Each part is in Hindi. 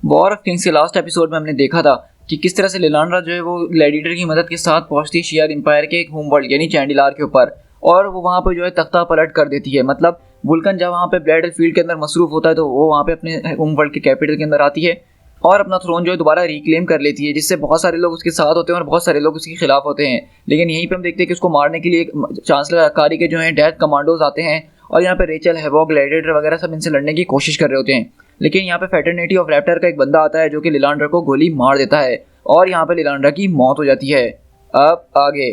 वॉर ऑफ किंग्स के लास्ट एपिसोड में हमने देखा था कि किस तरह से लिलांड्रा जो है वो ग्लैडिएटर की मदद के साथ पहुंचती है शियर एम्पायर के एक होम वर्ल्ड यानी चैंडिलार के ऊपर, और वो वहाँ पर जो है तख्ता पलट कर देती है। मतलब वुल्कन जब वहाँ पे बैटल फील्ड के अंदर मसरूफ होता है तो वो वहाँ पे अपने होम वर्ल्ड के कैपिटल के अंदर आती है और अपना थ्रोन जो है दोबारा रिक्लेम कर लेती है, जिससे बहुत सारे लोग उसके साथ होते हैं और बहुत सारे लोग उसके खिलाफ होते हैं। लेकिन यहीं पे हम देखते हैं कि उसको मारने के लिए चांसलर अकारी के जो है डेथ कमांडोज आते हैं और यहाँ पे रेचल, हैवॉक, ग्लैडिएटर वगैरह सब इनसे लड़ने की कोशिश कर रहे होते हैं। लेकिन यहाँ पे फ्रेटर्निटी ऑफ रैप्टर का एक बंदा आता है जो कि लिलांड्रा को गोली मार देता है और यहाँ पे लिलांड्रा की मौत हो जाती है। अब आगे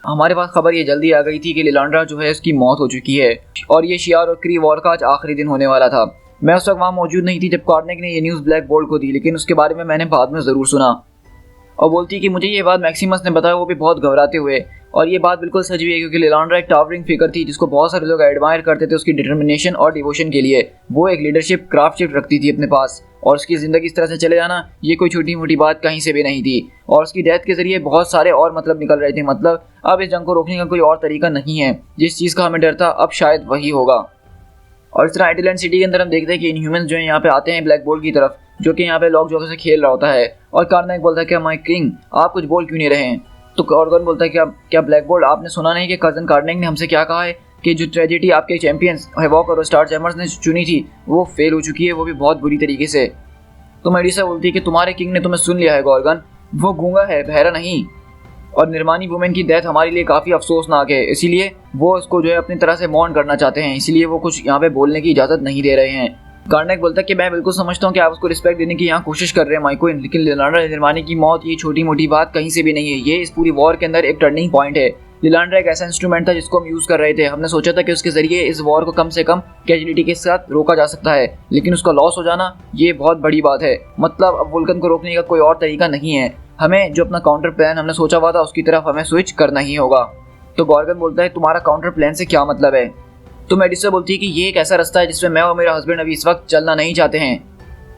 हमारे पास खबर ये जल्दी आ गई थी कि लिलांड्रा जो है उसकी मौत हो चुकी है और ये शियार और क्री वॉर का आज आखिरी दिन होने वाला था। मैं उस वक्त वहाँ मौजूद नहीं थी जब कार्नेग ने ये न्यूज़ ब्लैक बोल्ट को दी, लेकिन उसके बारे में मैंने बाद में ज़रूर सुना। और बोलती कि मुझे ये बात मैक्सिमस ने बताया, वो भी बहुत घबराते हुए। और ये बात बिल्कुल सच भी है क्योंकि लिलांड्रा एक टावरिंग फिगर थी जिसको बहुत सारे लोग एडमायर करते थे उसकी डिटर्मिनेशन और डिवोशन के लिए। वो एक लीडरशिप क्राफ्टशिप रखती थी अपने पास और उसकी ज़िंदगी इस तरह से चले जाना ये कोई छोटी मोटी बात कहीं से भी नहीं थी। और उसकी डेथ के ज़रिए बहुत सारे और मतलब निकल रहे थे। मतलब अब इस जंग को रोकने का कोई और तरीका नहीं है। जिस चीज़ का हमें डर था अब शायद वही होगा। और इस तरह आइटलैंड सिटी के अंदर हम देखते हैं कि इनह्यूमन्स जो है यहाँ पे आते हैं ब्लैक बोल्ट की तरफ, जो कि यहाँ पे लॉक जॉकर से खेल रहा होता है। और कार्नेग बोलता है कि माय किंग आप कुछ बोल क्यों नहीं रहे हैं। तो ऑर्गन बोलता है कि क्या ब्लैक बोल्ट आपने सुना नहीं कि कजन कार्नेग ने हमसे क्या कहा है कि जो ट्रेजेडी आपके चैंपियंस हैवॉक और स्टार जैमर्स ने चुनी थी वो फेल हो चुकी है, वो भी बहुत बुरी तरीके से। तो मेडिसा बोलती है कि तुम्हारे किंग ने तुम्हें सुन लिया है गॉर्गन, वो गूंगा है, बहरा नहीं। और निर्मानी वुमेन की डेथ हमारे लिए काफ़ी अफसोसनाक है, इसीलिए वो उसको जो है अपनी तरह से मॉर्न करना चाहते हैं, इसीलिए वो कुछ यहाँ पे बोलने की इजाज़त नहीं दे रहे हैं। कार्नेग बोलता है कि मैं बिल्कुल समझता हूँ कि आप उसको रिस्पेक्ट देने की यहाँ कोशिश कर रहे हैं माइको, लेकिन लिलांड्रा निर्मानी की मौत ये छोटी मोटी बात कहीं से भी नहीं है। ये इस पूरी वॉर के अंदर एक टर्निंग पॉइंट है। लिलांड्रा एक ऐसा इंस्ट्रूमेंट था जिसको हम यूज़ कर रहे थे। हमने सोचा था कि उसके ज़रिए इस वॉर को कम से कम कैजुअलिटी के साथ रोका जा सकता है, लेकिन उसका लॉस हो जाना ये बहुत बड़ी बात है। मतलब अब वुल्कन को रोकने का कोई और तरीका नहीं है। हमें जो अपना काउंटर प्लान हमने सोचा हुआ था उसकी तरफ हमें स्विच करना ही होगा। तो गॉर्गन बोलता है तुम्हारा काउंटर प्लान से क्या मतलब है। तो मेडिसा बोलती है कि ये एक ऐसा रास्ता है जिसमें मैं और मेरा हस्बैंड अभी इस वक्त चलना नहीं चाहते हैं।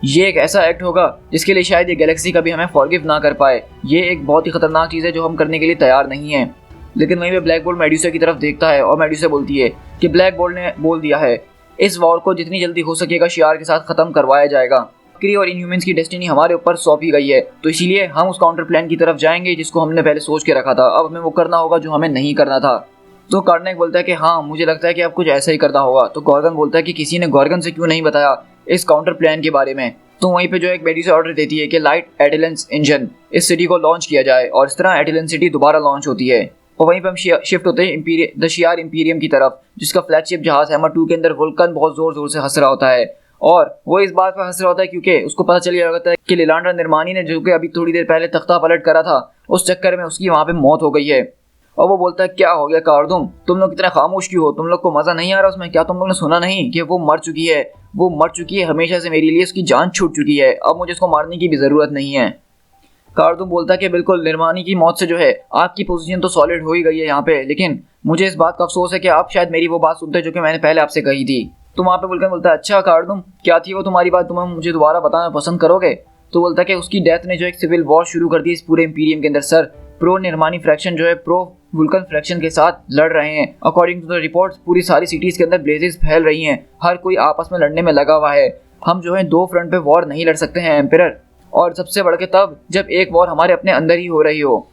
ये एक ऐसा एक्ट होगा जिसके लिए शायद ये गैलेक्सी कभी हमें फॉरगिव ना कर पाए। ये एक बहुत ही खतरनाक चीज़ है जो हम करने के लिए तैयार नहीं है। लेकिन वहीं पे ब्लैक बोल्ट मेड्यूसा की तरफ देखता है और मेड्यूसा बोलती है कि ब्लैक बोल्ट ने बोल दिया है इस वॉर को जितनी जल्दी हो सकेगा शियार के साथ ख़त्म करवाया जाएगा। क्री और इनह्यूमन्स की डेस्टिनी हमारे ऊपर सौंपी गई है, तो इसीलिए हम उस काउंटर प्लान की तरफ जाएंगे जिसको हमने पहले सोच के रखा था। अब हमें वो करना होगा जो हमें नहीं करना था। तो कार्नेग बोलता है कि हाँ मुझे लगता है कि अब कुछ ऐसा ही करना होगा। तो गॉर्गन बोलता है कि किसी ने गॉर्गन से क्यों नहीं बताया इस काउंटर प्लान के बारे में। तो वहीं पे जो एक मेडिसा ऑर्डर देती है कि लाइट एटिलेंस इंजन इस सिटी को लॉन्च किया जाए और इस तरह एटिलेंस सिटी दोबारा लॉन्च होती है। और वहीं पे हम शिफ्ट होते हैं द शियार इंपीरियम की तरफ, जिसका फ्लैगशिप जहाज हैमर 2 के अंदर वुल्कन बहुत जोर जोर से हंस रहा होता है। और वो इस बात पर हंस रहा होता है क्योंकि उसको पता चल गया होता है कि लिलांड्रा निर्मानी ने जो कि अभी थोड़ी देर पहले तख्ता पलट करा था उस चक्कर में उसकी वहाँ पे मौत हो गई है। और वो बोलता है क्या हो गया कारदुम, तुम लोग कितना खामोश क्यों हो, तुम लोग को मज़ा नहीं आ रहा उसमें, क्या तुम लोग ने सुना नहीं कि वो मर चुकी है। वो मर चुकी है हमेशा से, मेरे लिए उसकी जान छूट चुकी है, अब मुझे उसको मारने की भी ज़रूरत नहीं है। कारदुम बोलता है कि बिल्कुल निर्मानी की मौत से जो है आपकी पोजीशन तो सॉलिड हो ही गई है यहाँ पे, लेकिन मुझे इस बात का अफसोस है कि आप शायद मेरी वो बात सुनते जो कि मैंने पहले आपसे कही थी। तो वहाँ पे वुल्कन बोलता है अच्छा कारदुम क्या थी वो तुम्हारी बात, तुम मुझे दोबारा बताना पसंद करोगे। तो बोलता है कि उसकी डेथ ने जो एक सिविल वॉर शुरू कर दी इस पूरे इंपीरियम के अंदर। सर प्रो निर्मानी फ्रैक्शन जो है प्रो वुल्कन फ्रैक्शन के साथ लड़ रहे हैं। अकॉर्डिंग टू द रिपोर्ट्स पूरी सारी सिटीज़ के अंदर ब्लेजेस फैल रही हैं, हर कोई आपस में लड़ने में लगा हुआ है। हम जो है दो फ्रंट पे वॉर नहीं लड़ सकते हैं एम्परर, और सबसे बढ़ के तब जब एक वॉर हमारे अपने अंदर ही हो रही हो।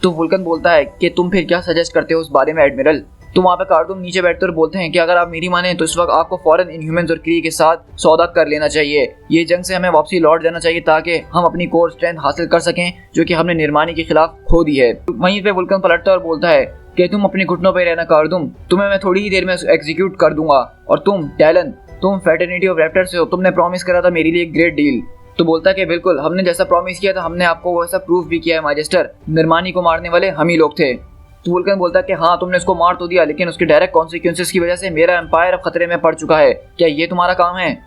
तो वुल्कन बोलता है कि तुम फिर क्या सजेस्ट करते हो उस बारे में एडमिरल। तो वहाँ पे कारदुम नीचे बैठते और बोलते हैं कि अगर आप मेरी माने तो इस वक्त आपको फौरन इनह्यूमन्स और क्री के साथ सौदा कर लेना चाहिए। ये जंग से हमें वापसी लौट जाना चाहिए ताकि हम अपनी कोर स्ट्रेंथ हासिल कर सकें जो कि हमने निर्मानी के खिलाफ खो दी है। वहीं पे वुल्कन पलटता और बोलता है कि तुम अपने घुटनों पर रहना कारदुम, तुम्हें मैं थोड़ी ही देर में एग्जीक्यूट कर दूंगा। और तुम टैलन, तुम फ्रेटर्निटी ऑफ रैप्टर से हो, तुमने प्रॉमिस करा था मेरे लिए एक ग्रेट डील। तो बोलता है कि बिल्कुल हमने जैसा प्रॉमिस किया था हमने आपको वैसा प्रूफ भी किया है माइजेस्टर, निर्मानी को मारने वाले हम ही लोग थे। तो वुल्कन बोलता है कि हाँ तुमने उसको मार तो दिया, लेकिन उसके डायरेक्ट कॉन्सिक्वेंसेस की वजह से मेरा एम्पायर अब खतरे में पड़ चुका है, क्या ये तुम्हारा काम है।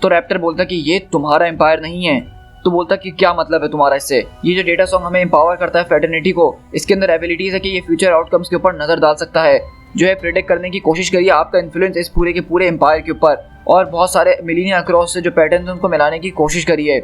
तो रैप्टर बोलता है कि ये तुम्हारा एम्पायर नहीं है। तो बोलता है कि क्या मतलब है तुम्हारा इससे। ये जो डेटा सॉन्ग हमें एम्पावर करता है फ्रेटर्निटी को, इसके अंदर एबिलिटीज है कि ये फ्यूचर आउटकम्स के ऊपर नजर डाल सकता है, जो है प्रेडिक्ट करने की कोशिश करिए आपका इन्फ्लुएंस इस पूरे के पूरे एम्पायर के ऊपर, और बहुत सारे मिलीनियर अक्रॉस से जो पैटर्न उनको मिलाने की कोशिश करिए।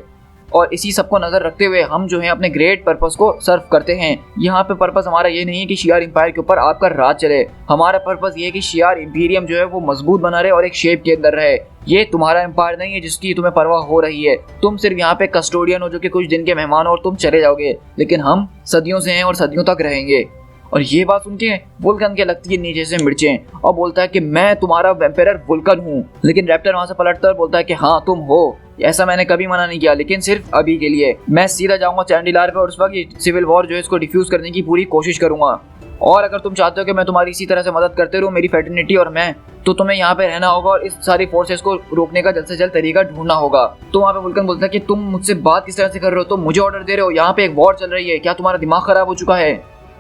और इसी सबको नजर रखते हुए हम जो है अपने ग्रेट पर्पस को सर्व करते हैं। यहाँ पे पर्पस हमारा ये नहीं है कि शियार एम्पायर के ऊपर आपका राज चले, हमारा पर्पस ये है कि शियार इंपीरियम जो है वो मजबूत बना रहे और एक शेप के अंदर रहे। ये तुम्हारा एम्पायर नहीं है जिसकी तुम्हें परवाह हो रही है, तुम सिर्फ यहाँ पे कस्टोडियन हो जो कि कुछ दिन के मेहमान हो और तुम चले जाओगे, लेकिन हम सदियों से हैं और सदियों तक रहेंगे। और ये बात सुन के वुल्कन के लगती है नीचे से मिर्चें और बोलता है कि मैं तुम्हारा एम्पायर वुल्कन हूँ। लेकिन रैप्टर वहां से पलटता है और बोलता है कि हाँ तुम हो, ऐसा मैंने कभी मना नहीं किया, लेकिन सिर्फ अभी के लिए। मैं सीधा जाऊंगा चैंडिलार पे और उस वक्त सिविल वॉर जो है इसको डिफ्यूज करने की पूरी कोशिश करूंगा। और अगर तुम चाहते हो कि मैं तुम्हारी इसी तरह से मदद करते रहूं, मेरी फेटर्निटी और मैं, तो तुम्हें यहाँ पे रहना होगा और इस सारी फोर्सेस को रोकने का जल्द से जल्द तरीका ढूंढना होगा। तो वहाँ पे वुल्कन बोलता है कि तुम मुझसे बात किस तरह से कर रहे हो, तुम मुझे ऑर्डर दे रहे हो, यहाँ पे एक वॉर चल रही है, क्या तुम्हारा दिमाग खराब हो चुका है।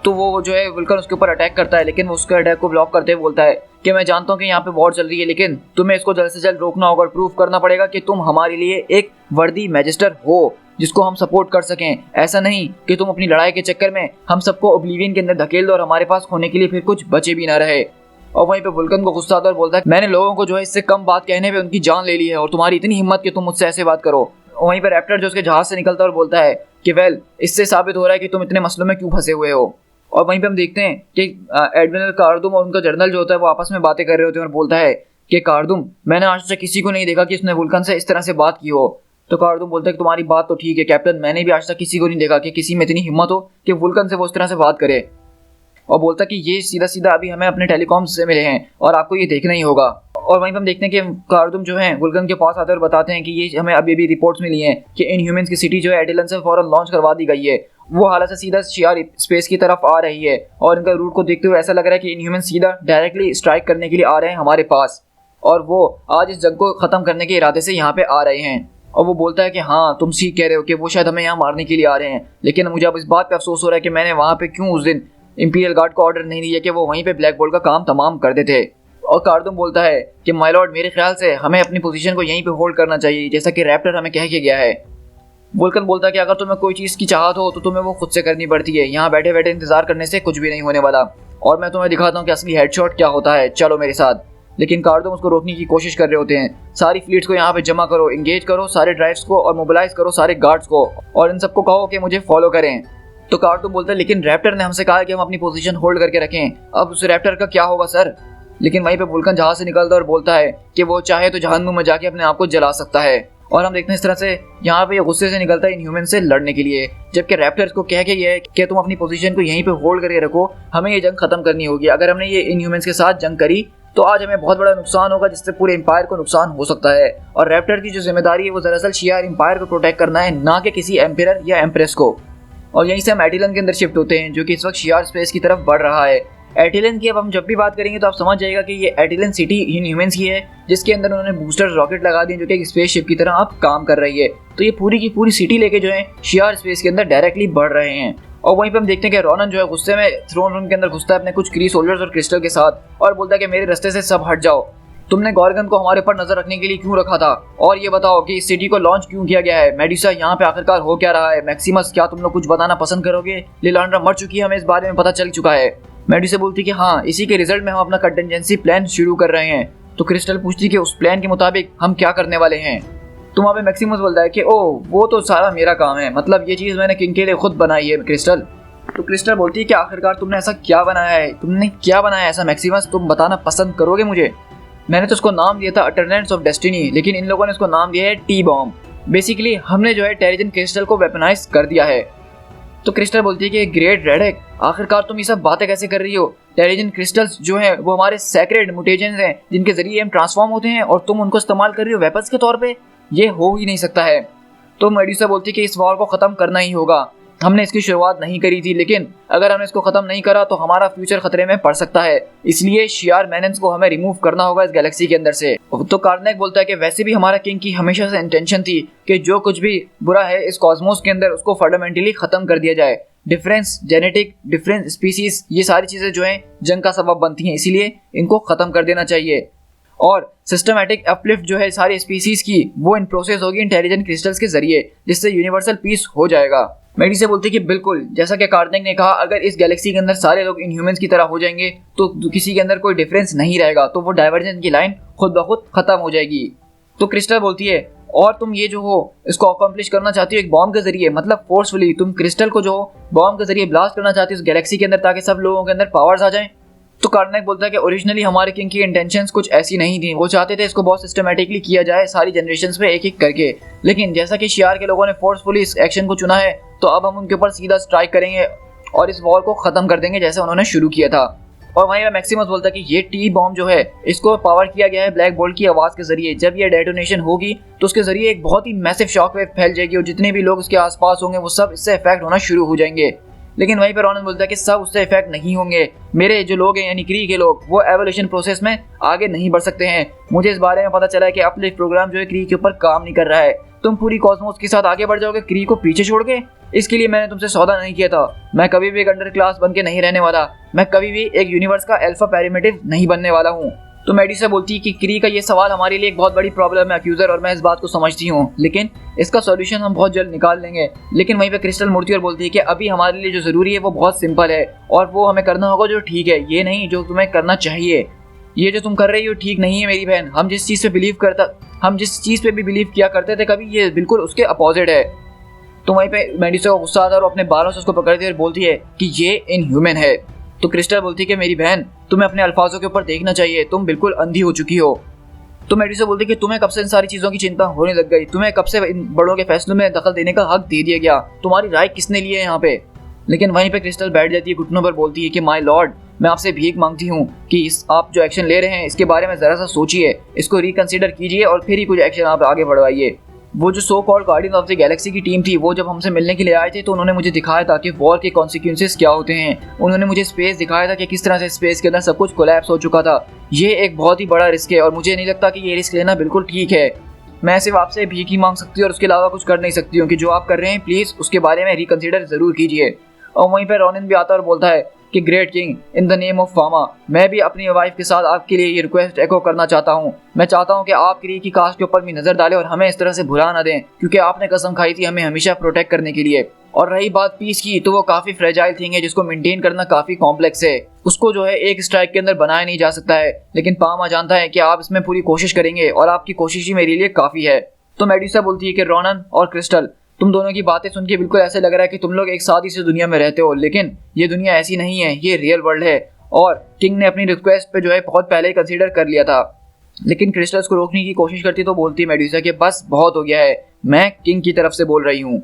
तो वो जो है वुल्कन उसके ऊपर अटैक करता है, लेकिन वो उसके अटैक को ब्लॉक करते हुए बोलता है कि मैं जानता हूँ कि यहाँ पे वॉर चल रही है, लेकिन तुम्हें इसको जल्द से जल्द रोकना होगा और प्रूव करना पड़ेगा कि तुम हमारे लिए एक वर्दी मैजिस्टर हो जिसको हम सपोर्ट कर सकें। ऐसा नहीं कि तुम अपनी लड़ाई के चक्कर में हम सबको ओब्लिवियन के अंदर धकेल दो और हमारे पास खोने के लिए फिर कुछ बचे भी ना रहे। और वहीं पे वुल्कन को गुस्सा आता है और बोलता है मैंने लोगों को जो है इससे कम बात कहने पे उनकी जान ले ली है और तुम्हारी इतनी हिम्मत कि तुम मुझसे ऐसे बात करो। वहीं पे रैप्टर जो उसके जहाज से निकलता है और बोलता है कि वेल, इससे साबित हो रहा है कि तुम इतने मसलों में क्यों फंसे हुए हो। और वहीं पे हम देखते हैं कि एडमिरल कार्डुम और उनका जनरल जो होता है वो आपस में बातें कर रहे होते हैं और बोलता है कि कार्डुम, मैंने आज तक किसी को नहीं देखा कि उसने वुल्कन से इस तरह से बात की हो। तो कार्डुम बोलता है कि तुम्हारी बात तो ठीक है कैप्टन, मैंने भी आज तक किसी को नहीं देखा कि किसी में इतनी हिम्मत हो कि वुल्कन से वो इस तरह से बात करे। और बोलता है कि ये सीधा सीधा अभी हमें अपने टेलीकॉम से मिले हैं और आपको ये देखना ही होगा। और वहीं पर हम देखते हैं कि कार्डुम जो है वुल्कन के पास आते हैं और बताते हैं कि ये हमें अभी भी रिपोर्ट्स मिली हैं कि इनह्यूमंस की सिटी जो है एटिलन से फौरन लॉन्च करवा दी गई है। वो हालत से सीधा शियार स्पेस की तरफ आ रही है और इनका रूट को देखते हुए ऐसा लग रहा है कि इनह्यूमन सीधा डायरेक्टली स्ट्राइक करने के लिए आ रहे हैं हमारे पास और वो आज इस जंग को खत्म करने के इरादे से यहाँ पे आ रहे हैं। और वो बोलता है कि हाँ तुम ठीक कह रहे हो कि वो शायद हमें यहाँ मारने के लिए आ रहे हैं, लेकिन मुझे अब इस बात पे अफसोस हो रहा है कि मैंने वहाँ पे क्यों उस दिन इंपीरियल गार्ड को ऑर्डर नहीं दिया कि वो वहीं पे ब्लैक बोल्ट का काम तमाम कर देते। और कार्डुम बोलता है कि माय लॉर्ड, मेरे ख्याल से हमें अपनी पोजीशन को यहीं पे होल्ड करना चाहिए जैसा कि रैप्टर हमें कह के गया है। वुल्कन बोलता है कि अगर तुम्हें कोई चीज़ की चाहत हो तो तुम्हें वो खुद से करनी पड़ती है, यहाँ बैठे बैठे इंतजार करने से कुछ भी नहीं होने वाला और मैं तुम्हें दिखाता हूँ कि असली हेडशॉट क्या होता है, चलो मेरे साथ। लेकिन कार्डुम उसको रोकने की कोशिश कर रहे होते हैं। सारी फ्लीट्स को यहाँ पे जमा करो, एंगेज करो सारे ड्राइव्स को और मोबिलाइज करो सारे गार्ड्स को और इन सबको कहो कि मुझे फॉलो करें। तो कार्डुम बोलता है लेकिन रैप्टर ने हमसे कहा कि हम अपनी पोजीशन होल्ड करके रखें, अब उस रैप्टर का क्या होगा सर। लेकिन वहीं पे वुल्कन जहाज से निकलता है और बोलता है कि वो चाहे तो जहन्नुम में जाके अपने आप को जला सकता है। और हम देखते हैं इस तरह से यहाँ पे ये गुस्से से निकलता है इनह्यूमन से लड़ने के लिए, जबकि रैप्टर को कह के ये है कि तुम अपनी पोजीशन को यहीं पे होल्ड करके रखो, हमें ये जंग खत्म करनी होगी। अगर हमने ये इनह्यूमन्स के साथ जंग करी तो आज हमें बहुत बड़ा नुकसान होगा जिससे पूरे एम्पायर को नुकसान हो सकता है। और रैप्टर की जो जिम्मेदारी है वो दरअसल शियार एम्पायर को प्रोटेक्ट करना है, ना कि किसी एम्पायर या एम्प्रेस को। और यहीं से हम एटिलन के अंदर शिफ्ट होते हैं जो कि इस वक्त शियार स्पेस की तरफ बढ़ रहा है। एटिलन की अब हम जब भी बात करेंगे तो आप समझ जाएगा कि ये एटिलन सिटी इनह्यूमन्स की है जिसके अंदर उन्होंने बूस्टर रॉकेट लगा दिए जो कि एक स्पेसशिप की तरह अब काम कर रही है। तो ये पूरी की पूरी सिटी लेके जो है शियार स्पेस के अंदर डायरेक्टली बढ़ रहे हैं। और वहीं पे हम देखते हैं कि रोनन जो है गुस्से में थ्रोन रूम के अंदर घुसता है अपने कुछ क्री सोल्जर्स और क्रिस्टल के साथ और बोलता है कि मेरे रास्ते से सब हट जाओ, तुमने गॉर्गन को हमारे ऊपर नजर रखने के लिए क्यों रखा था, और ये बताओ कि इस सिटी को लॉन्च क्यों किया गया है, मेडुसा यहाँ पे आखिरकार हो क्या रहा है, मैक्सिमस क्या तुम लोग कुछ बताना पसंद करोगे, लिलांड्रा मर चुकी है, हमें इस बारे में पता चल चुका है। मेडुसा बोलती कि हाँ, इसी के रिजल्ट में हम अपना कंटिजेंसी प्लान शुरू कर रहे हैं। तो क्रिस्टल पूछती कि उस प्लान के मुताबिक हम क्या करने वाले हैं। तो वहाँ पे मैक्सिमस बोलता है कि ओ वो तो सारा मेरा काम है, मतलब ये चीज़ मैंने किंग के लिए खुद बनाई है क्रिस्टल। तो क्रिस्टल बोलती है कि आखिरकार तुमने ऐसा क्या बनाया है, तुमने क्या बनाया ऐसा मैक्सिमस, तुम बताना पसंद करोगे मुझे। मैंने तो उसको नाम दिया था अटर्नेंट्स ऑफ डेस्टिनी, लेकिन इन लोगों ने उसको नाम दिया है टी बॉम्ब। बेसिकली हमने जो है टेरिजन क्रिस्टल को वेपनाइज कर दिया है। तो क्रिस्टल बोलती है कि ग्रेट रेडेक, आखिरकार तुम ये सब बातें कैसे कर रही हो, टेरिजन क्रिस्टल्स जो हैं वो हमारे सैक्रेड म्यूटेशंस हैं जिनके जरिए हम ट्रांसफॉर्म होते हैं और तुम उनको इस्तेमाल कर रही हो वेपन्स के तौर पे, ये हो ही नहीं सकता है। तो मेडुसा बोलती है कि इस वॉर को ख़त्म करना ही होगा, हमने इसकी शुरुआत नहीं करी थी, लेकिन अगर हमने इसको ख़त्म नहीं करा तो हमारा फ्यूचर खतरे में पड़ सकता है, इसलिए शियार मैनेंस को हमें रिमूव करना होगा इस गैलेक्सी के अंदर से। तो कार्नेक बोलता है कि वैसे भी हमारा किंग की हमेशा से इंटेंशन थी कि जो कुछ भी बुरा है इस कॉस्मोस के अंदर उसको फंडामेंटली ख़त्म कर दिया जाए। डिफरेंस, जेनेटिक डिफरेंस, स्पीसीज, ये सारी चीज़ें जो हैं जंग का सबब बनती हैं, इसीलिए इनको ख़त्म कर देना चाहिए। और सिस्टमैटिक अपलिफ्ट जो है सारी स्पीसीज की वो इन प्रोसेस होगी इंटेलिजेंट क्रिस्टल्स के जरिए, जिससे यूनिवर्सल पीस हो जाएगा। मेडुसा बोलती है कि बिल्कुल जैसा कि कार्नेक ने कहा, अगर इस गैलेक्सी के अंदर सारे लोग इनह्यूमन्स की तरह हो जाएंगे तो किसी के अंदर कोई डिफरेंस नहीं रहेगा, तो वो डाइवर्जेंस की लाइन खुद ब खुद खत्म हो जाएगी। तो क्रिस्टल बोलती है और तुम ये जो हो इसको अकम्प्लिश करना चाहती हो एक बॉम्ब के जरिए, मतलब फोर्सफुली तुम क्रिस्टल को जो बॉम्ब के जरिए ब्लास्ट करना चाहती हो उस गैलेक्सी के अंदर ताकि सब लोगों के अंदर पावर्स आ जाएं। तो कार्डनैक बोलता है कि ओरिजिनली हमारे किंग की इंटेंशंस कुछ ऐसी नहीं थी, वो चाहते थे इसको बहुत सिस्टमेटिकली किया जाए सारी जनरेशंस पे एक एक करके, लेकिन जैसा कि शियार के लोगों ने फोर्सफुली इस एक्शन को चुना है तो अब हम उनके ऊपर सीधा स्ट्राइक करेंगे और इस वॉर को खत्म कर देंगे जैसे उन्होंने शुरू किया था। और वहीं पे मैक्सिमस बोलता है कि ये टी बॉम्ब जो है इसको पावर किया गया है ब्लैक बोल्ट की आवाज के जरिए। जब ये डेटोनेशन होगी तो उसके जरिए एक बहुत ही मैसिव शॉक वेव फैल जाएगी और जितने भी लोग उसके आसपास होंगे वो सब इससे इफेक्ट होना शुरू हो जाएंगे। लेकिन वहीं पर रॉनन बोलता है कि सब उससे इफेक्ट नहीं होंगे, मेरे जो लोग हैं यानी क्री के लोग वो एवोल्यूशन प्रोसेस में आगे नहीं बढ़ सकते हैं। मुझे इस बारे में पता चला है कि अपलिफ्ट प्रोग्राम जो है क्री के ऊपर काम नहीं कर रहा है। तुम पूरी कॉस्मोस के साथ आगे बढ़ जाओगे क्री को पीछे छोड़ के? इसके लिए मैंने तुमसे सौदा नहीं किया था। मैं कभी भी एक अंडर क्लास बन के नहीं रहने वाला, मैं कभी भी एक यूनिवर्स का अल्फा पैरामीटर नहीं बनने वाला हूँ। तो मेडिसा बोलती है कि क्री का ये सवाल हमारे लिए एक बहुत बड़ी प्रॉब्लम है अक्यूजर, और मैं इस बात को समझती हूँ, लेकिन इसका सॉल्यूशन हम बहुत जल्द निकाल लेंगे। लेकिन वहीं पे क्रिस्टल मूर्ति और बोलती है कि अभी हमारे लिए जो जरूरी है वो बहुत सिंपल है और वो हमें करना होगा जो ठीक है, ये नहीं जो तुम्हें करना चाहिए। ये जो तुम कर रही हो ठीक नहीं है मेरी बहन। हम जिस चीज़ पे भी बिलीव किया करते थे कभी, ये बिल्कुल उसके अपोजिट है। तो वहीं पे मेडिसा को गुस्सा आता है और अपने बालों से उसको पकड़ती है और बोलती है कि ये इनह्यूमन है। तो क्रिस्टल बोलती है कि मेरी बहन तुम्हें अपने अल्फाजों के ऊपर देखना चाहिए, तुम बिल्कुल अंधी हो चुकी हो। तो मेडिसा बोलती है कि तुम्हें कब से इन सारी चीज़ों की चिंता होने लग गई, तुम्हें कब से इन बड़ों के फैसलों में दखल देने का हक दे दिया गया, तुम्हारी राय किसने ली है यहाँ पे? लेकिन वहीं पे क्रिस्टल बैठ जाती है घुटनों पर, बोलती है कि माय लॉर्ड मैं आपसे भीख मांगती हूँ कि आप जो एक्शन ले रहे हैं इसके बारे में ज़रा सा सोचिए, इसको रिकंसिडर कीजिए और फिर ही कुछ एक्शन आप आगे बढ़वाइए। वो जो so called guardian of the Galaxy की टीम थी वो जब हमसे मिलने के लिए आए थे तो उन्होंने मुझे दिखाया था कि वॉर के कॉन्सिक्वेंसेस क्या होते हैं। उन्होंने मुझे स्पेस दिखाया था कि किस तरह से स्पेस के अंदर सब कुछ कोलैप्स हो चुका था। ये एक बहुत ही बड़ा रिस्क है और मुझे नहीं लगता कि ये रिस्क लेना बिल्कुल ठीक है। मैं सिर्फ आपसे भीख ही मांग सकती हूँ और उसके अलावा कुछ कर नहीं सकती हूँ कि जो आप कर रहे हैं प्लीज़ उसके बारे में रिकंसिडर ज़रूर कीजिए। और वहीं पर रॉनिन भी आता है और बोलता है कि great king in the name of Fama, मैं भी अपनी वाइफ के साथ आपके लिए ये रिक्वेस्ट एको करना चाहता हूँ। मैं चाहता हूँ कि आप क्री की कास्ट के ऊपर भी नज़र डालें और हमें इस तरह से भुला ना दें, क्योंकि आपने कसम खाई थी हमें हमेशा प्रोटेक्ट करने के लिए। और रही बात पीस की, तो वो काफ़ी फ्रेजाइल थिंग है जिसको मेंटेन करना काफ़ी कॉम्प्लेक्स है। उसको जो है एक स्ट्राइक के अंदर बनाया नहीं जा सकता है, लेकिन पामा जानता है कि आप इसमें पूरी कोशिश करेंगे और आपकी कोशिश ही मेरे लिए काफ़ी है। तो मेडिसा बोलती है कि रॉनन और क्रिस्टल तुम दोनों की बातें सुन के बिल्कुल ऐसे लग रहा है कि तुम लोग एक साथ ही से दुनिया में रहते हो, लेकिन ये दुनिया ऐसी नहीं है, ये रियल वर्ल्ड है। और किंग ने अपनी रिक्वेस्ट पे जो है बहुत पहले ही कंसीडर कर लिया था। लेकिन क्रिस्टल उसको रोकने की कोशिश करती तो बोलती है मेडुसा कि बस बहुत हो गया है, मैं किंग की तरफ से बोल रही हूँ।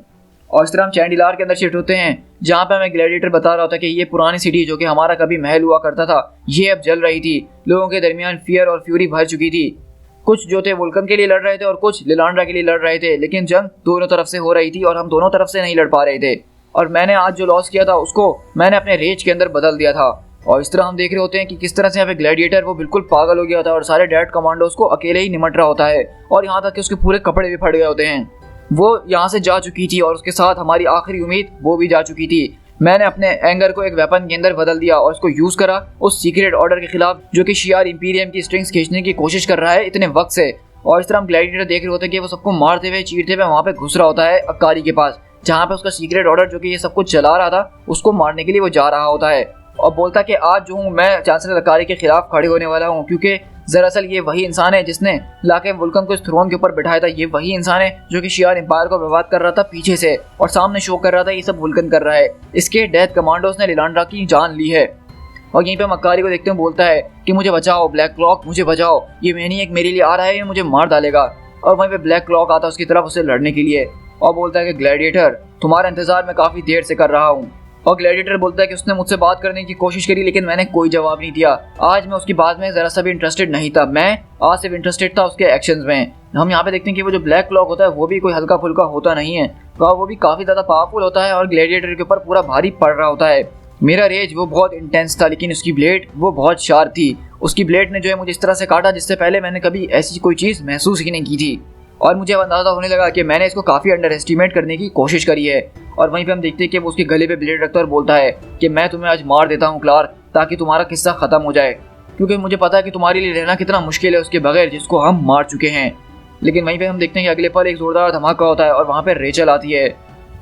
और इस तरह हम चैंडिलार के अंदर शिफ्ट होते हैं जहाँ पे हमें ग्लैडिएटर बता रहा होता है कि ये पुरानी सिटी जो कि हमारा कभी महल हुआ करता था ये अब जल रही थी। लोगों के दरमियान फियर और फ्यूरी भर चुकी थी। कुछ जो थे वुल्कन के लिए लड़ रहे थे और कुछ लिलांड्रा के लिए लड़ रहे थे, लेकिन जंग दोनों तरफ से हो रही थी और हम दोनों तरफ से नहीं लड़ पा रहे थे। और मैंने आज जो लॉस किया था उसको मैंने अपने रेज के अंदर बदल दिया था। और इस तरह हम देख रहे होते हैं कि किस तरह से यहाँ पे ग्लैडिएटर वो बिल्कुल पागल हो गया था और सारे डेड कमांडोज को अकेले ही निमट रहा होता है और यहाँ तक कि उसके पूरे कपड़े भी फट गए होते हैं। वो यहाँ से जा चुकी थी और उसके साथ हमारी आखिरी उम्मीद वो भी जा चुकी थी। मैंने अपने एंगर को एक वेपन के अंदर बदल दिया और उसको यूज करा उस सीक्रेट ऑर्डर के खिलाफ जो कि शियार इंपीरियम की स्ट्रिंग्स खींचने की कोशिश कर रहा है इतने वक्त से। और इस तरह हम ग्लैडिएटर देख रहे होते हैं कि वो सबको मारते हुए चीरते हुए वहाँ पे घुस रहा होता है अक्कारी के पास, जहाँ पे उसका सीक्रेट ऑर्डर जो कि ये सब कुछ चला रहा था उसको मारने के लिए वो जा रहा होता है। और बोलता कि आज जो हूँ मैं चांसलर अक्कारी के खिलाफ खड़े होने वाला हूँ, क्योंकि दरअसल ये वही इंसान है जिसने लाके वुल्कन को इस थ्रोन के ऊपर बिठाया था। ये वही इंसान है जो कि शियार एम्पायर को बर्बाद कर रहा था पीछे से और सामने शो कर रहा था ये सब वुल्कन कर रहा है। इसके डेथ कमांडोज ने लिलांड्रा की जान ली है। और यहीं पे मक्कारी को देखते हुए बोलता है कि मुझे बचाओ ब्लैक क्लॉक, मुझे बचाओ, ये मैनिएक मेरे लिए आ रहा है, ये मुझे मार डालेगा। और वहीं पे ब्लैक क्लॉक आता है उसकी तरफ उसे लड़ने के लिए और बोलता है कि ग्लैडिएटर तुम्हारा इंतजार मैं काफ़ी देर से कर रहा हूँ। और ग्लैडिएटर बोलता है कि उसने मुझसे बात करने की कोशिश करी लेकिन मैंने कोई जवाब नहीं दिया। आज मैं उसकी बात में ज़रा सा भी इंटरेस्टेड नहीं था, मैं आज सिर्फ इंटरेस्टेड था उसके एक्शंस में। हम यहाँ पे देखते हैं कि वो जो ब्लैक क्लॉक होता है वो भी कोई हल्का फुल्का होता नहीं है, वो भी काफ़ी ज़्यादा पावरफुल होता है और ग्लैडिएटर के ऊपर पूरा भारी पड़ रहा होता है। मेरा रेज वो बहुत इंटेंस था लेकिन उसकी ब्लेड वो बहुत शार्प थी। उसकी ब्लेड ने जो है मुझे इस तरह से काटा जिससे पहले मैंने कभी ऐसी कोई चीज़ महसूस ही नहीं की थी। और मुझे अंदाज़ा होने लगा कि मैंने इसको काफ़ी अंडर एस्टिमेट करने की कोशिश करी है। और वहीं पे हम देखते हैं कि वो उसके गले पे ब्लेड रखता है और बोलता है कि मैं तुम्हें आज मार देता हूँ क्लार्क, ताकि तुम्हारा किस्सा ख़त्म हो जाए, क्योंकि मुझे पता है कि तुम्हारे लिए रहना कितना मुश्किल है उसके बगैर जिसको हम मार चुके हैं। लेकिन वहीं पर हम देखते हैं कि अगले पल एक ज़ोरदार धमाका होता है और वहाँ पर रेचल आती है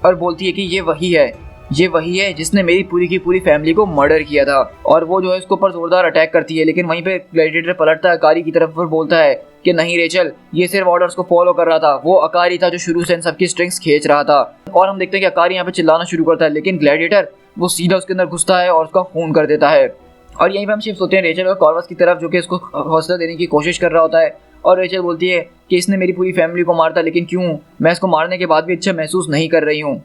और बोलती है कि ये वही है ये वही है जिसने मेरी पूरी की पूरी फैमिली को मर्डर किया था। और वो जो है उसके ऊपर जोरदार अटैक करती है, लेकिन वहीं पे ग्लैडिएटर पलटता है अकारी की तरफ और बोलता है कि नहीं रेचल, ये सिर्फ ऑर्डर्स को फॉलो कर रहा था, वो अकारी था जो शुरू से इन सबकी स्ट्रिंग्स खींच रहा था। और हम देखते हैं कि अकारी यहाँ पे चिल्लाना शुरू करता है, लेकिन ग्लैडिएटर वो सीधा उसके अंदर घुसता है और उसका खून कर देता है। और यहीं पे हम शिफ्ट होते हैं रेचल और कॉर्वस की तरफ, जो कि इसको हौसला देने की कोशिश कर रहा होता है। और रेचल बोलती है कि इसने मेरी पूरी फैमिली को मारता, लेकिन क्यों, मैं इसको मारने के बाद भी अच्छा महसूस नहीं कर रही हूँ।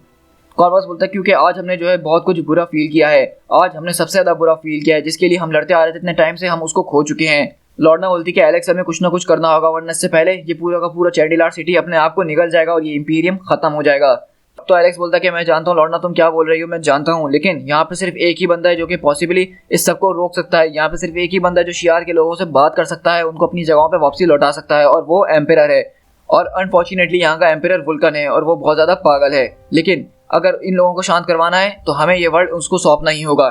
कॉर्वस बोलता है क्योंकि आज हमने जो है बहुत कुछ बुरा फील किया है, आज हमने सबसे ज़्यादा बुरा फील किया है, जिसके लिए हम लड़ते आ रहे थे इतने टाइम से, हम उसको खो चुके हैं। लॉर्ना बोलती कि एलेक्स हमें कुछ ना कुछ करना होगा, वरना इससे पहले ये पूरा का पूरा चैंडिलार सिटी अपने आप को निगल जाएगा और ये इंपीरियम खत्म हो जाएगा। तो एलेक्स बोलता है कि मैं जानता हूँ लॉर्ना तुम क्या बोल रही हो, मैं जानता हूँ, लेकिन यहाँ पे सिर्फ एक ही बंदा है जो कि पॉसिबली इस सबको रोक सकता है। यहाँ पे सिर्फ एक ही बंदा है जो शियार के लोगों से बात कर सकता है, उनको अपनी जगहों पे वापसी लौटा सकता है, और वो एम्पियर है। और अनफॉर्चुनेटली यहाँ का एम्पियर वुल्कन है और वो बहुत ज़्यादा पागल है। लेकिन अगर इन लोगों को शांत करवाना है तो हमें ये वर्ल्ड उसको सौंपना ही होगा,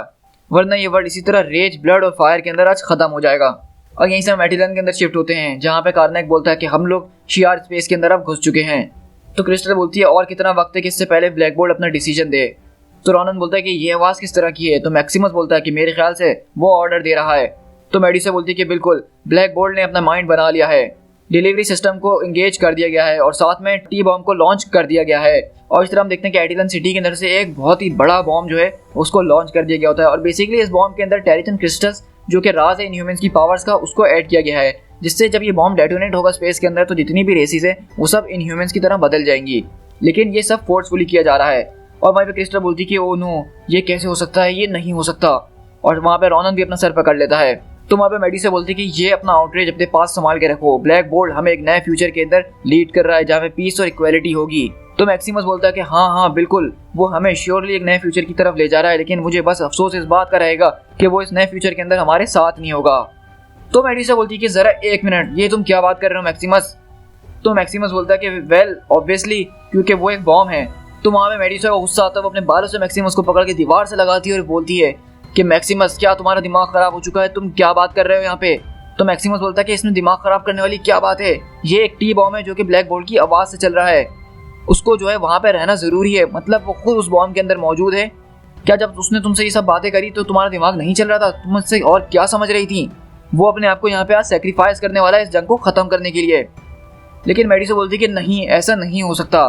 वरना ये वर्ल्ड इसी तरह रेज, ब्लड और फायर के अंदर आज खत्म हो जाएगा। और यहीं से हम एटिलन के अंदर शिफ्ट होते हैं, जहाँ पे कार्नेक बोलता है कि हम लोग शियार स्पेस के अंदर अब घुस चुके हैं। तो क्रिस्टल बोलती है और कितना वक्त है कि इससे पहले ब्लैक बोल्ट अपना डिसीजन दे। तो रॉनन बोलता है कि ये आवाज़ किस तरह की है। तो मैक्सिमस बोलता है कि मेरे ख्याल से वो ऑर्डर दे रहा है। तो मेडिसा बोलती है कि बिल्कुल, ब्लैक बोल्ट ने अपना माइंड बना लिया है, डिलीवरी सिस्टम को इंगेज कर दिया गया है और साथ में टी बॉम्ब को लॉन्च कर दिया गया है। और इस तरह हम देखते हैं कि एटिलन सिटी के अंदर से एक बहुत ही बड़ा बॉम्ब जो है उसको लॉन्च कर दिया गया होता है। और बेसिकली इस बॉम्ब के अंदर टेरिटन क्रिस्टल्स, जो कि राज है इनह्यूमंस की पावर्स का, उसको ऐड किया गया है, जिससे जब ये बॉम्ब डेटोनेट होगा स्पेस के अंदर तो जितनी भी रेसिस है वो सब इनह्यूमंस की तरह बदल जाएंगी। लेकिन ये सब फोर्सफुली किया जा रहा है। और वहीं पे क्रिस्टल बोलती है कि ओ नो, ये कैसे हो सकता है, ये नहीं हो सकता। और वहाँ पे रॉनन भी अपना सर पकड़ लेता है। तो वहाँ पे मेडिसा बोलती है कि ये अपना आउटरीच अपने पास संभाल के रखो, ब्लैक बोल्ट हमें एक नए फ्यूचर के अंदर लीड कर रहा है जहाँ पे पीस और इक्वालिटी होगी। तो मैक्सिमस बोलता है कि हाँ बिल्कुल, वो हमें श्योरली एक नए फ्यूचर की तरफ ले जा रहा है, लेकिन मुझे बस अफसोस इस बात का रहेगा कि वो इस नए फ्यूचर के अंदर हमारे साथ नहीं होगा। तो मेडिसा बोलती है कि जरा एक मिनट, ये तुम क्या बात कर रहे हो मैक्सिमस। तो मैक्सिमस बोलता है कि वेल ऑब्वियसली, क्योंकि वो एक बॉम्ब है। तो वहाँ पे मेडिसा को गुस्सा आता है, वो अपने बालों से मैक्सिमस को पकड़ के दीवार से लगाती है और बोलती है कि मैक्सिमस, क्या तुम्हारा दिमाग खराब हो चुका है, तुम क्या बात कर रहे हो यहाँ पे। तो मैक्सिमस बोलता है कि इसमें दिमाग खराब करने वाली क्या बात है, ये एक टी बॉम्ब है जो कि ब्लैक बोल्ट की आवाज़ से चल रहा है, उसको जो है वहाँ पे रहना ज़रूरी है, मतलब वो खुद उस बॉम्ब के अंदर मौजूद है। क्या जब उसने तुमसे ये सब बातें करी तो तुम्हारा दिमाग नहीं चल रहा था, तुम मुझसे और क्या समझ रही थी। वो अपने आप को यहाँ पे आज सेक्रीफाइस करने वाला है इस जंग को ख़त्म करने के लिए। लेकिन मेडिसा बोलती है कि नहीं, ऐसा नहीं हो सकता।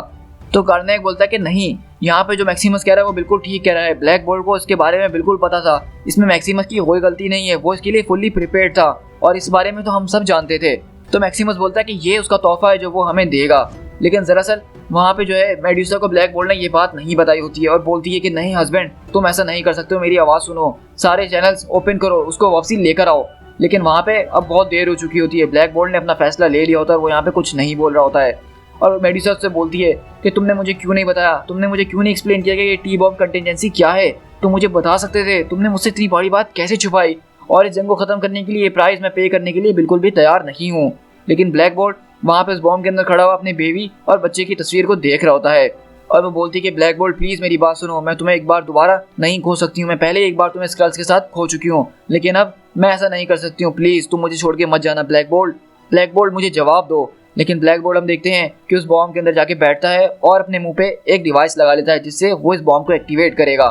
तो कार्नेक बोलता है कि नहीं, यहाँ पे जो मैक्सिमस कह रहा है वो बिल्कुल ठीक कह रहा है, ब्लैक बोल्ट को इसके बारे में बिल्कुल पता था, इसमें मैक्सिमस की कोई गलती नहीं है, वो इसके लिए फुल्ली प्रिपेयर्ड था और इस बारे में तो हम सब जानते थे। तो मैक्सिमस बोलता है कि ये उसका तोहफा है जो वो हमें देगा। लेकिन दरअसल वहाँ पे जो है मेडुसा को ब्लैक बोल्ट ने ये बात नहीं बताई होती है और बोलती है कि नहीं हस्बैंड, तुम ऐसा नहीं कर सकते हो, मेरी आवाज़ सुनो, सारे चैनल्स ओपन करो, उसको वापसी लेकर आओ। लेकिन वहाँ पे अब बहुत देर हो चुकी होती है, ब्लैक बोल्ट ने अपना फैसला ले लिया होता है, वो यहाँ पे कुछ नहीं बोल रहा होता है। और मेडिसा उससे बोलती है कि तुमने मुझे क्यों नहीं बताया, तुमने मुझे क्यों नहीं एक्सप्लेन किया कि ये टी बॉम्ब कंटिजेंसी क्या है, तुम मुझे बता सकते थे, तुमने मुझसे इतनी बड़ी बात कैसे छुपाई। और इस जंग को ख़त्म करने के लिए प्राइस मैं पे करने के लिए बिल्कुल भी तैयार नहीं हूँ। लेकिन ब्लैक बोल्ट वहाँ पे उस बॉम्ब के अंदर खड़ा हुआ अपनी बेबी और बच्चे की तस्वीर को देख रहा होता है और वो बोलती है कि ब्लैक बोल्ट प्लीज़ मेरी बात सुनो, मैं तुम्हें एक बार दोबारा नहीं खो सकती हूँ, मैं पहले एक बार तुम्हें स्कल्स के साथ खो चुकी हूँ, लेकिन अब मैं ऐसा नहीं कर सकती हूँ, प्लीज़ तुम मुझे छोड़ के मत जाना ब्लैक बोल्ट, ब्लैक बोल्ट मुझे जवाब दो। लेकिन ब्लैक बोल्ट हम देखते हैं कि उस बॉम्ब के अंदर जाके बैठता है और अपने मुंह पे एक डिवाइस लगा लेता है जिससे वो इस बॉम्ब को एक्टिवेट करेगा।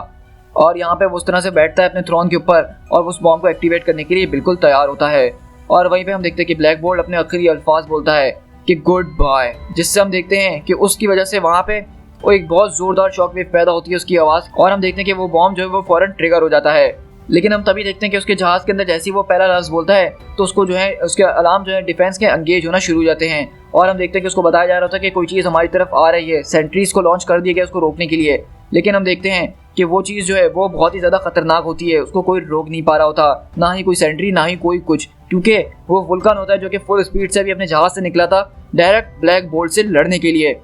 और यहाँ पे वो उस तरह से बैठता है अपने थ्रोन के ऊपर और उस बॉम्ब को एक्टिवेट करने के लिए बिल्कुल तैयार होता है। और वहीं पे हम देखते हैं कि ब्लैक बोल्ट अपने आखिरी अल्फाज बोलता है कि गुड बाय, जिससे हम देखते हैं कि उसकी वजह से वहाँ पे वो एक बहुत ज़ोरदार शॉक वेव पैदा होती है उसकी आवाज़, और हम देखते हैं कि वो बॉम्ब जो है वो फ़ौरन ट्रिगर हो जाता है। लेकिन हम तभी देखते हैं कि उसके जहाज़ के अंदर जैसे ही वो पहला लफ्ज़ बोलता है तो उसको जो है उसके अलार्म जो है डिफेंस के एंगेज होना शुरू हो जाते हैं। और हम देखते हैं कि उसको बताया जा रहा था कि कोई चीज़ हमारी तरफ आ रही है, सेंट्रीज़ को लॉन्च कर दिया गया उसको रोकने के लिए। लेकिन हम देखते हैं कि वो चीज़ जो है वो बहुत ही ज़्यादा खतरनाक होती है, उसको कोई रोक नहीं पा रहा होता, ना ही कोई सेंट्री ना ही कोई कुछ, क्योंकि वो वुल्कन होता है जो कि फुल स्पीड से भी अपने जहाज़ से निकला था डायरेक्ट ब्लैक बोल्ट से लड़ने के लिए,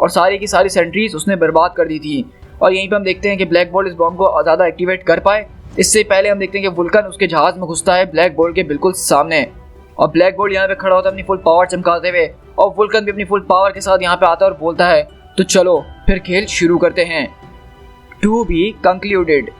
और सारी की सारी सेंट्रीज उसने बर्बाद कर दी थी। और यहीं पे हम देखते हैं कि ब्लैक बोल्ट इस बॉम्ब को ज़्यादा एक्टिवेट कर पाए इससे पहले हम देखते हैं कि वुल्कन उसके जहाज़ में घुसता है ब्लैक बोल्ट के बिल्कुल सामने, और ब्लैक बोल्ट यहाँ पे खड़ा होता है अपनी फुल पावर चमकाते हुए, और वुल्कन भी अपनी फुल पावर के साथ यहाँ पे आता है और बोलता है तो चलो फिर खेल शुरू करते हैं। To be concluded.